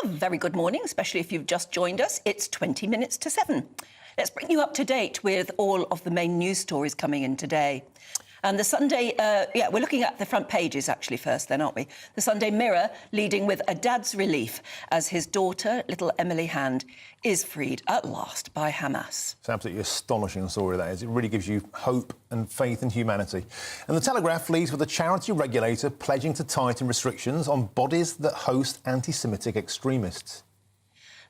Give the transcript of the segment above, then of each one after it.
A very good morning, especially if you've just joined us. It's 20 minutes to 7. Let's bring you up to date with all of the main news stories coming in today. And the Sunday, we're looking at the front pages actually first then, aren't we? The Sunday Mirror leading with a dad's relief as his daughter, little Emily Hand, is freed at last by Hamas. It's an absolutely astonishing story, that is. It really gives you hope and faith in humanity. And the Telegraph leads with a charity regulator pledging to tighten restrictions on bodies that host anti-Semitic extremists.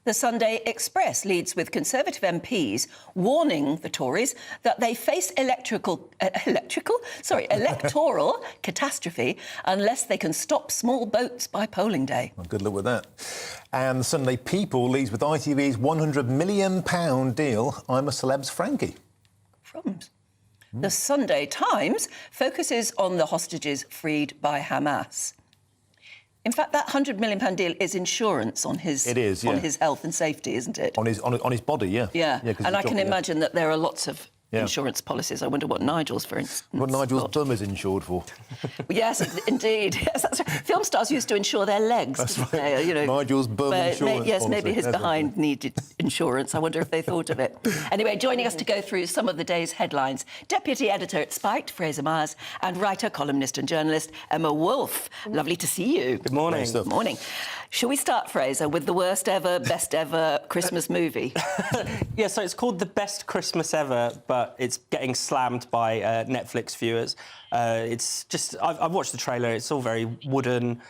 The Sunday Express leads with Conservative MPs warning the Tories that they face electoral catastrophe unless they can stop small boats by polling day. Well, good luck with that. And the Sunday People leads with ITV's £100 million deal, I'm a Celeb's Frankie. Crumbs. The Sunday Times focuses on the hostages freed by Hamas. In fact, that £100 million deal is insurance on his on his health and safety, isn't it? On his body, yeah. Yeah, and I can imagine that there are lots of insurance policies. I wonder what Nigel's, for instance. What Nigel's bum is insured for. Yes, indeed. Yes, that's right. Film stars used to insure their legs. That's right. They, you know, Nigel's bum insurance Yes, policy. maybe his behind needed insurance. I wonder if they thought of it. Anyway, joining us to go through some of the day's headlines, Deputy Editor at Spiked, Fraser Myers, and writer, columnist and journalist, Emma Wolfe. Lovely to see you. Good morning. Good morning. Shall we start, Fraser, with the worst ever, best ever Christmas movie? Yeah, so it's called The Best Christmas Ever, but it's getting slammed by Netflix viewers. It's just... I've watched the trailer. It's all very wooden,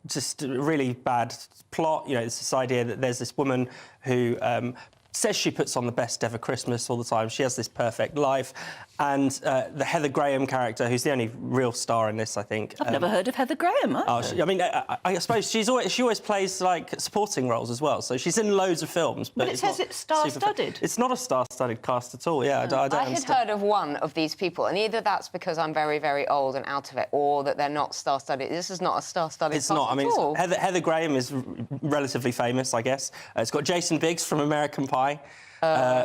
just really bad plot. You know, it's this idea that there's this woman who... says she puts on the best ever Christmas all the time. She has this perfect life. And the Heather Graham character, who's the only real star in this, I think. I've never heard of Heather Graham, I suppose she always plays, like, supporting roles as well. So she's in loads of films. But it says it's star-studded. It's not a star-studded cast at all, yeah. I don't I had heard of one of these people, and either that's because I'm very, very old and out of it, or that they're not star-studded. This is not a star-studded cast at all. It's not. I mean, Heather Graham is relatively famous, I guess. It's got Jason Biggs from American Pie. No,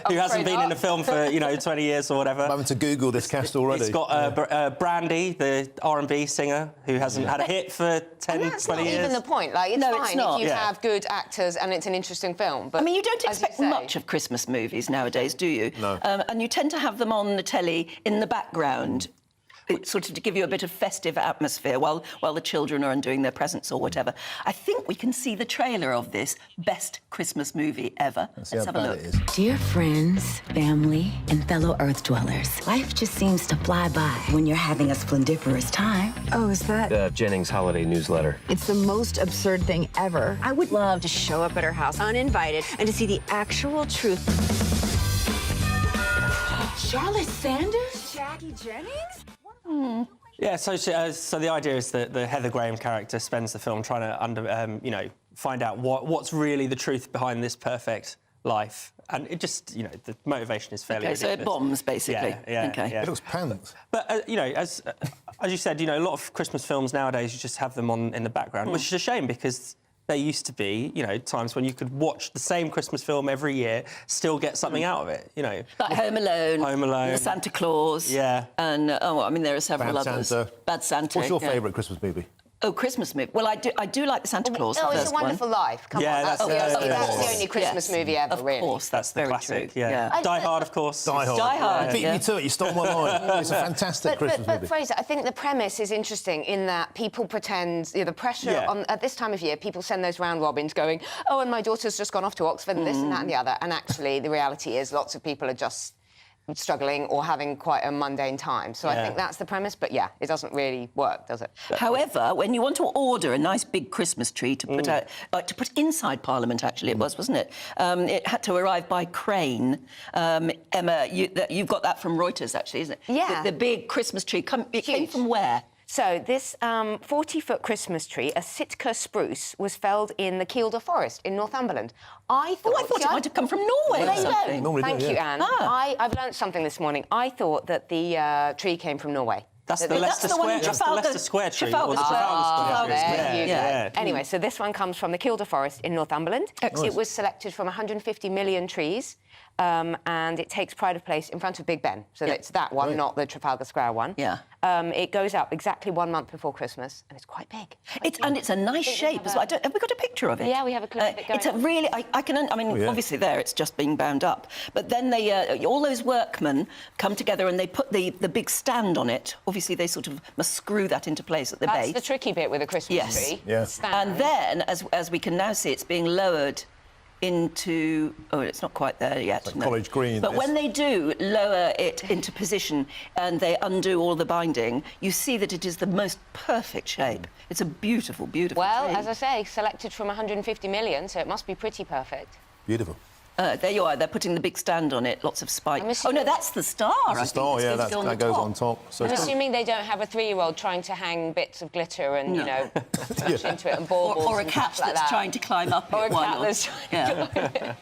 who hasn't been in a film for, 20 years or whatever. I'm having to Google this cast already. It's got Brandy, the R&B singer, who hasn't had a hit for 10, 20 years. That's not even the point. Like, it's fine if you have good actors and it's an interesting film. But I mean, you don't expect much of Christmas movies nowadays, do you? No. And you tend to have them on the telly in the background, sort of to give you a bit of festive atmosphere while the children are undoing their presents or whatever. I think we can see the trailer of this best Christmas movie ever. Let's have a look. Dear friends, family, and fellow Earth dwellers, life just seems to fly by when you're having a splendiferous time. Oh, is that? Jennings' holiday newsletter. It's the most absurd thing ever. I would love to show up at her house uninvited and to see the actual truth. Charlotte Sanders? Jackie Jennings? Yeah, so the idea is that the Heather Graham character spends the film trying to find out what's really the truth behind this perfect life, and it just the motivation is fairly ridiculous. So it bombs basically. Yeah. It looks pants. But as you said, a lot of Christmas films nowadays you just have them on in the background, which is a shame because there used to be, times when you could watch the same Christmas film every year, still get something out of it, Like Home Alone. Home Alone. The Santa Claus. Yeah. And, there are several others. Santa. Bad Santa. What's your favourite Christmas movie? Oh, Christmas movie. Well, I do like the Santa Claus. Oh, the It's first a Wonderful Life. Come on, that's the only Christmas movie ever, really. Of course, that's the very classic. true. Yeah. Die Hard, of course. Die Hard. Die Hard. You beat me to it. You stole my line. It's a fantastic Christmas movie. But Fraser, I think the premise is interesting in that people pretend, the pressure on at this time of year, people send those round robins going, oh, and my daughter's just gone off to Oxford and this and that and the other. And actually, the reality is lots of people are just struggling or having quite a mundane time. So I think that's the premise, but it doesn't really work, does it? However, when you want to order a nice big Christmas tree to put out, to put inside Parliament, actually it wasn't it? It had to arrive by crane. Emma, you've got that from Reuters, actually, isn't it? Yeah. The big Christmas tree came from where? So this 40-foot Christmas tree, a Sitka spruce, was felled in the Kielder Forest in Northumberland. I thought it might have come from Norway or something. Thank you, Anne. I've learnt something this morning. I thought that the tree came from Norway. That's the Leicester Square tree. Or the Trafalgar Square tree. Anyway, so this one comes from the Kielder Forest in Northumberland. It was selected from 150 million trees and it takes pride of place in front of Big Ben. So it's that one, not the Trafalgar Square one. Yeah. It goes up exactly 1 month before Christmas, and it's quite big. It's a nice shape as well. Have we got a picture of it? Yeah, we have a clip of it going It's a on. really... obviously there it's just being bound up. But then they, all those workmen come together and they put the big stand on it. Obviously, they sort of must screw that into place at the base. That's the tricky bit with a Christmas tree. Yes. Stand. And then, as we can now see, it's being lowered into... Oh, it's not quite there yet. Like college green. But when they do lower it into position and they undo all the binding, you see that it is the most perfect shape. It's a beautiful, beautiful Well, tree. as I say, selected from 150 million, so it must be pretty perfect. Beautiful. There you are. They're putting the big stand on it, lots of spikes. I'm Oh, assuming- no, that's the star. It's a star, yeah, that goes on top. So I'm it's assuming they don't have a 3-year-old trying to hang bits of glitter and, you know, smash into it and baubles Or a and cat stuff like that's that. trying to climb up Or it. a Why cat not? that's trying Yeah. to climb it.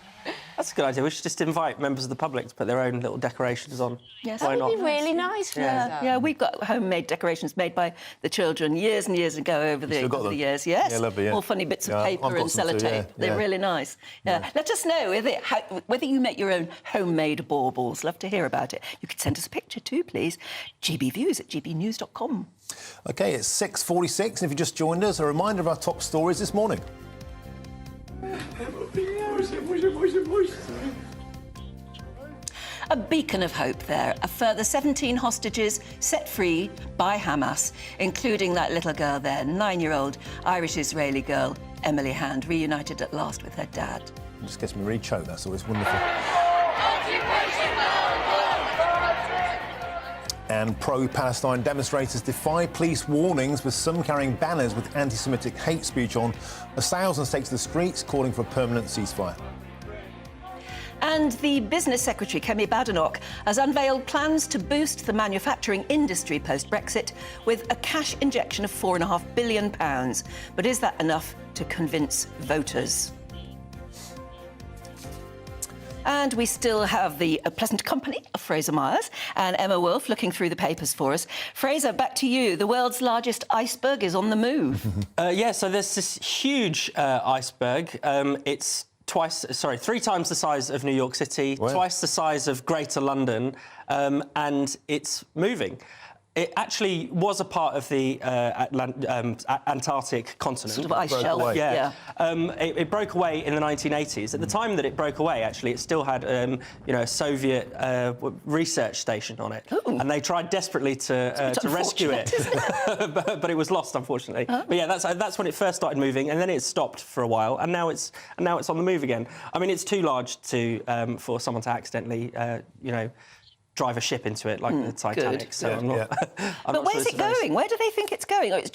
That's a good idea. We should just invite members of the public to put their own little decorations on. Yes. Why That not? That'd be really nice, Fraser. Yeah, we've got homemade decorations made by the children years and years ago over still got the them? years. Yes, Yeah, lovely, yeah. all funny bits of Yeah, I've paper got and some too, sellotape. yeah, They're yeah. really nice. Yeah. Let us know whether you make your own homemade baubles. Love to hear about it. You could send us a picture too, please. gbviews@gbnews.com. OK, it's 6:46, and if you just joined us, a reminder of our top stories this morning. A beacon of hope there. A further 17 hostages set free by Hamas, including that little girl there, 9-year-old Irish-Israeli girl, Emily Hand, reunited at last with her dad. It just gets me really choked, that's always wonderful. And pro-Palestine demonstrators defy police warnings, with some carrying banners with anti-Semitic hate speech on, as thousands take to the streets calling for a permanent ceasefire. And the Business Secretary, Kemi Badenoch, has unveiled plans to boost the manufacturing industry post-Brexit with a cash injection of £4.5 billion. But is that enough to convince voters? And we still have the pleasant company of Fraser Myers and Emma Wolfe looking through the papers for us. Fraser, back to you. The world's largest iceberg is on the move. So there's this huge iceberg. It's 3 times the size of New York City, Wow. twice the size of Greater London, and it's moving. It actually was a part of the Antarctic continent. Sort of ice Broke shelf. away. Yeah. It broke away in the 1980s. At the time that it broke away, actually, it still had, a Soviet research station on it. Ooh. And they tried desperately to rescue it, but it was lost, unfortunately. Oh. But yeah, that's when it first started moving, and then it stopped for a while, and now it's on the move again. I mean, it's too large for someone to accidentally, drive a ship into it like the Titanic. Good. So Yeah, I'm not. yeah. I'm But not where's sure it it's very- going? Where do they think it's going? Or it's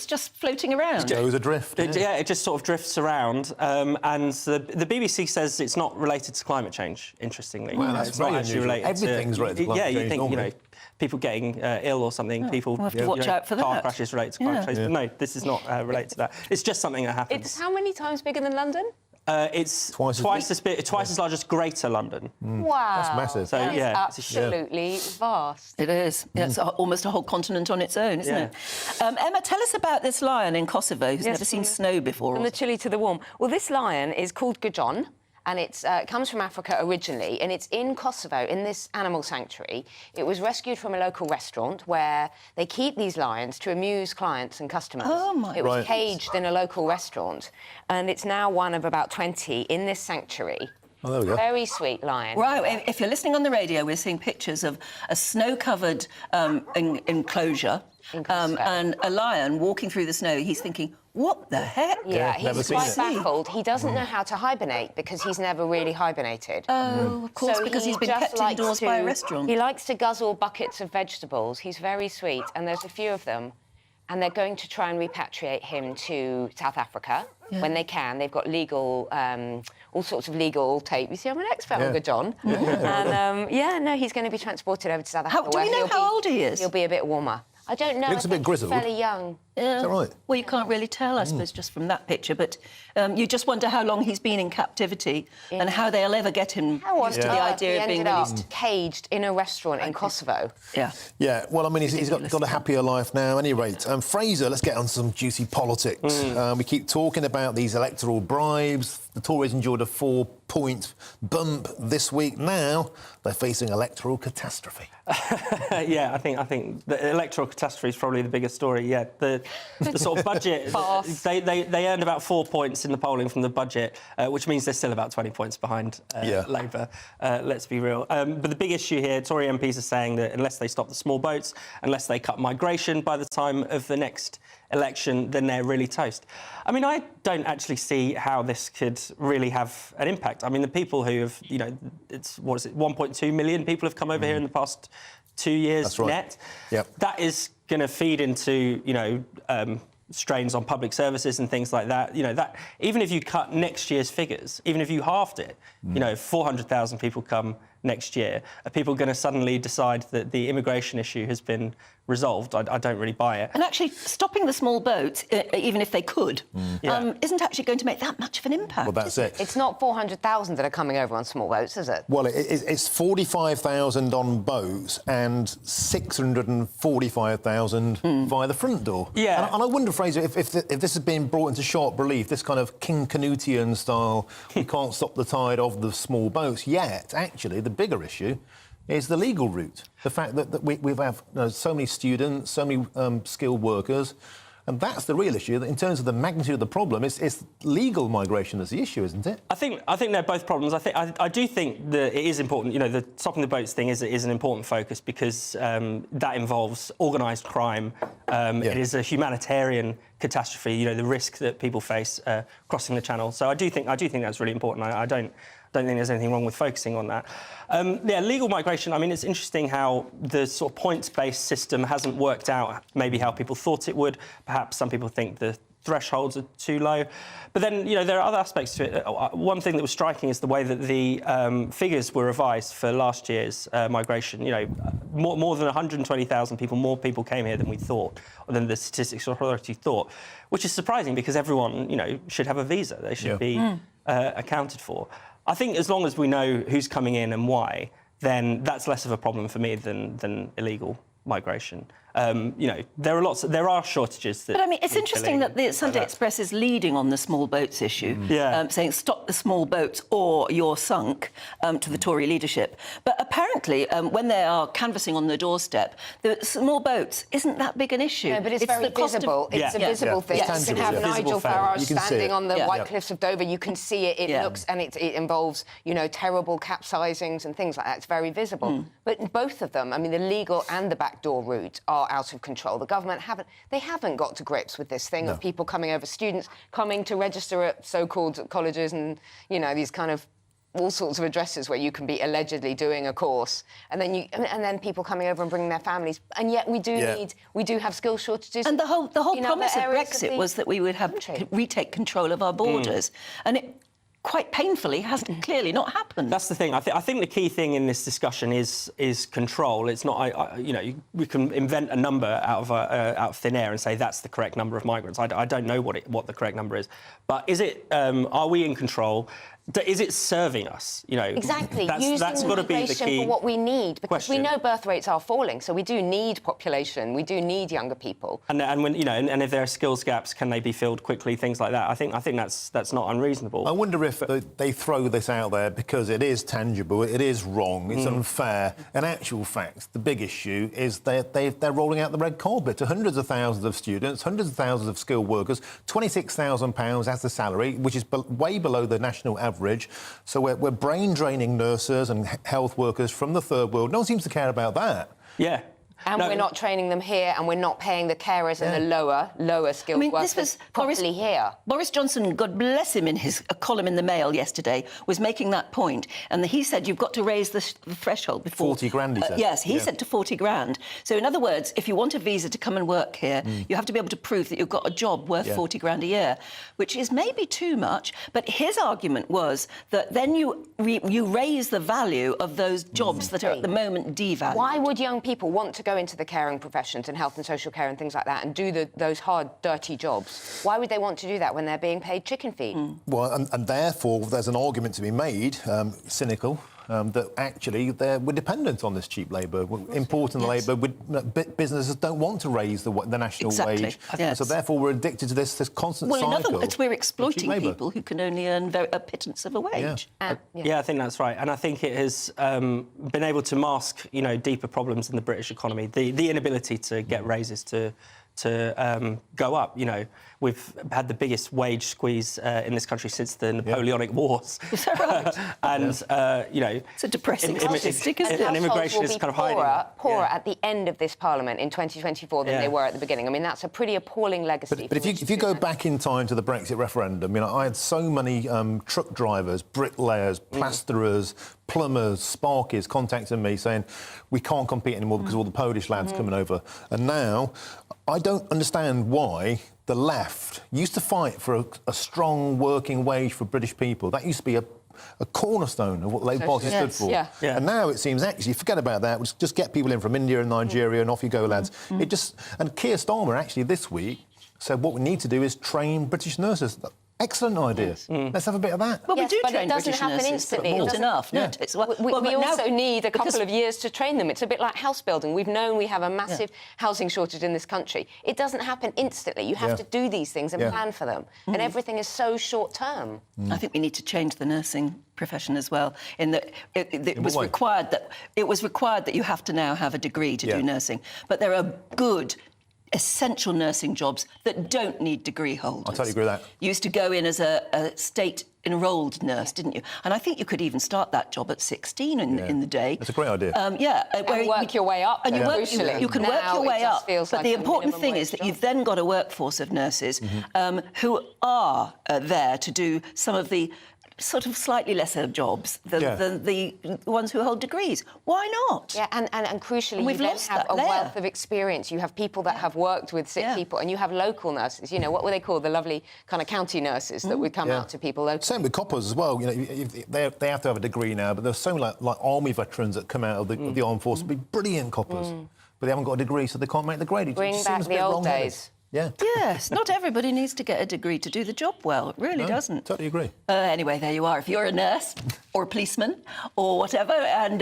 just floating around? Goes adrift. It just sort of drifts around, and the BBC says it's not related to climate change. Interestingly, Wow, that's it's not very actually unusual. related. Everything's related to climate Yeah, you change think normally. people getting ill or something. People we'll have to watch out for car that. crashes related to climate change. But no, this is not related to that. It's just something that happens. It's how many times bigger than London? It's Twice as big. twice as large as Greater London. Wow. That's massive. So, That is yeah, it's a huge- absolutely vast. It is. Yeah, it's almost a whole continent on its own, isn't it? Emma, tell us about this lion in Kosovo who's never seen snow before. From the chilly to the warm. Well, this lion is called Gajon, and it comes from Africa originally, and it's in Kosovo, in this animal sanctuary. It was rescued from a local restaurant where they keep these lions to amuse clients and customers. Oh, my It was Right. caged in a local restaurant, and it's now one of about 20 in this sanctuary. Oh, there we go. Very sweet lion. Right, if you're listening on the radio, we're seeing pictures of a snow-covered enclosure and a lion walking through the snow. He's thinking, what the heck? Yeah, never he's seen quite it. baffled. He doesn't know how to hibernate because he's never really hibernated. Oh, of course, So because he he's been just kept likes indoors by a restaurant. He likes to guzzle buckets of vegetables. He's very sweet, and there's a few of them. And they're going to try and repatriate him to South Africa when they can. They've got legal, all sorts of legal tape. You see, I'm an expert on Gajon. And, he's going to be transported over to South Africa. Do we where know he'll how be- old he is? He'll be a bit warmer. I don't know. Looks I a bit think grizzled. He's fairly young. Yeah. Is that right? Well, you can't really tell, I suppose, just from that picture. But you just wonder how long he's been in captivity and how they'll ever get him How on used to the earth idea he of being ended up released. caged in a restaurant in Kosovo? Yeah. Yeah, well, I mean, he's got a happier life now. At any rate, Fraser, let's get on to some juicy politics. We keep talking about these electoral bribes. The Tories enjoyed a £4 point bump this week. Now they're facing electoral catastrophe. Yeah, I think the electoral catastrophe is probably the biggest story. Yeah, the sort of budget. they earned about 4 points in the polling from the budget, which means they're still about 20 points behind Labour. Let's be real. But the big issue here, Tory MPs are saying that unless they stop the small boats, unless they cut migration by the time of the next election, then they're really toast. I mean, I don't actually see how this could really have an impact. I mean, the people who have, you know, it's, what is it, 1.2 million people have come over here in the past 2 years. That's right. Net. Yep. That is going to feed into, you know, strains on public services and things like that. You know, that even if you cut next year's figures, even if you halved it, you know, 400,000 people come next year, are people going to suddenly decide that the immigration issue has been resolved? I don't really buy it. And actually, stopping the small boats, even if they could, isn't actually going to make that much of an impact. Well, that's it. It's not 400,000 that are coming over on small boats, is it? Well, it's 45,000 on boats and 645,000 via the front door. Yeah. And I wonder, Fraser, if this has been brought into sharp relief, this kind of King Canutian style, we can't stop the tide of the small boats, yet, actually, the bigger issue is the legal route. The fact that we have so many students, so many skilled workers, and that's the real issue. In terms of the magnitude of the problem, it's legal migration that's the issue, isn't it? I think they're both problems. I do think that it is important. You know, the stopping the boats thing is an important focus because that involves organised crime. It is a humanitarian catastrophe. You know, the risk that people face crossing the channel. So I do think that's really important. I don't think there's anything wrong with focusing on that. Legal migration, I mean, it's interesting how the sort of points-based system hasn't worked out maybe how people thought it would. Perhaps some people think the thresholds are too low. But then, you know, there are other aspects to it. One thing that was striking is the way that the figures were revised for last year's migration. You know, more than 120,000 people, more people came here than we thought, or than the Statistics Authority thought, which is surprising because everyone, you know, should have a visa. They should be accounted for. I think as long as we know who's coming in and why, then that's less of a problem for me than illegal migration. You know, there are shortages. But I mean, it's interesting that the Sunday Express is leading on the small boats issue, saying stop the small boats or you're sunk to the Tory leadership. But apparently, when they are canvassing on the doorstep, the small boats isn't that big an issue. No, but it's very visible. It's a visible thing. It's you can have Nigel Farage standing on the White Cliffs Cliffs of Dover. You can see it. It looks, and it involves, you know, terrible capsizings and things like that. It's very visible. But both of them, I mean, the legal and the backdoor route are out of control. The government haven't got to grips with this thing of people coming over, students coming to register at so-called colleges and, you know, these kind of all sorts of addresses where you can be allegedly doing a course, and then people coming over and bringing their families. And yet we do have skill shortages. And the whole promise of Brexit was that we would retake control of our borders, and it quite painfully hasn't clearly not happened. That's the thing. I think the key thing in this discussion is control. It's not, you know, we can invent a number out of thin air and say that's the correct number of migrants. I don't know what the correct number is, but is it? Are we in control? Is it serving us? You know, exactly. That's got to be the key for what we need, because question. We know birth rates are falling, so we do need population. We do need younger people. And when, you know, and if there are skills gaps, can they be filled quickly? Things like that. I think that's not unreasonable. I wonder if they throw this out there because it is tangible, it is wrong, it's unfair. In actual fact, the big issue is they're rolling out the red carpet to hundreds of thousands of students, hundreds of thousands of skilled workers, £26,000 as the salary, which is way below the national average. So we're brain-draining nurses and health workers from the third world. No one seems to care about that. Yeah. And we're not training them here, and we're not paying the carers and the lower skilled workers properly here. Boris Johnson, God bless him, in his column in the Mail yesterday, was making that point. And he said you've got to raise the threshold before... 40 grand, he said. Yes, he said to 40 grand. So, in other words, if you want a visa to come and work here, you have to be able to prove that you've got a job worth 40 grand a year, which is maybe too much. But his argument was that then you raise the value of those jobs that are at the moment devalued. Why would young people want to go into the caring professions and health and social care and things like that and do those hard, dirty jobs? Why would they want to do that when they're being paid chicken feed? Well, and therefore, there's an argument to be made, cynical, that actually we're dependent on this cheap labour. We're importing the labour. Businesses don't want to raise the national wage. Yes. So therefore we're addicted to this constant cycle. Well, in other words, we're exploiting labour. people who can only earn a pittance of a wage. Yeah, I think that's right. And I think it has been able to mask, deeper problems in the British economy. The inability to get raises to go up. We've had the biggest wage squeeze in this country since the Napoleonic Wars. Is that right? And, it's a depressing statistic, isn't it? And immigration is kind of hiding. Poorer at the end of this Parliament in 2024 than they were at the beginning. I mean, that's a pretty appalling legacy. But if you go back in time to the Brexit referendum, I had so many truck drivers, bricklayers, plasterers, plumbers, sparkies contacting me saying we can't compete anymore because of all the Polish lads coming over. And now I don't understand why the left used to fight for a strong working wage for British people. That used to be a cornerstone of what the Labour Party stood for. Yeah. And now it seems actually, forget about that, just get people in from India and Nigeria and off you go, lads. And Keir Starmer actually this week said what we need to do is train British nurses. Excellent idea. Let's have a bit of that. Well, we do but train it doesn't British happen nurses, instantly. Not enough. Yeah. We also need a couple of years to train them. It's a bit like house building. We've known we have a massive housing shortage in this country. It doesn't happen instantly. You have to do these things and plan for them. And everything is so short-term. I think we need to change the nursing profession as well, in that it was required that you have to now have a degree to do nursing. But there are good essential nursing jobs that don't need degree holders. I totally agree with that. You used to go in as a state-enrolled nurse, didn't you? And I think you could even start that job at 16 in the day. That's a great idea. And work your way up. And you can work Now your way up. feels But like the a important minimum thing wage is that job. you've then got a workforce of nurses who are there to do some of the sort of slightly lesser jobs than the ones who hold degrees. Why not? Yeah, and crucially, We've you then lost have that a layer. wealth of experience. You have people that have worked with sick people, and you have local nurses. What were they called? The lovely kind of county nurses that would come out to people locally. Same with coppers as well. They have to have a degree now, but there's so many like army veterans that come out of the armed forces, be brilliant coppers, but they haven't got a degree, so they can't make the grade. Bring seems back a bit the old wrong-headed. days. Yeah. Yes, not everybody needs to get a degree to do the job well. It really doesn't. Totally agree. Anyway, there you are. If you're a nurse or a policeman or whatever, and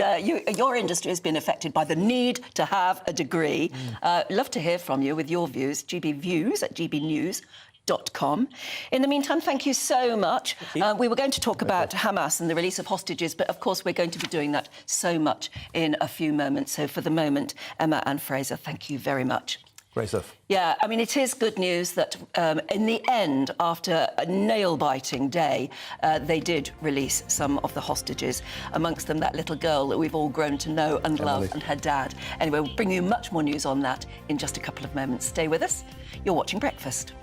your industry has been affected by the need to have a degree, love to hear from you with your views. GBViews at GBNEWS.com. In the meantime, thank you so much. We were going to talk about Hamas and the release of hostages, but of course we're going to be doing that so much in a few moments. So for the moment, Emma and Fraser, thank you very much. Great stuff. Yeah, I mean, it is good news that in the end, after a nail-biting day, they did release some of the hostages, amongst them that little girl that we've all grown to know and love, and her dad. Anyway, we'll bring you much more news on that in just a couple of moments. Stay with us. You're watching Breakfast.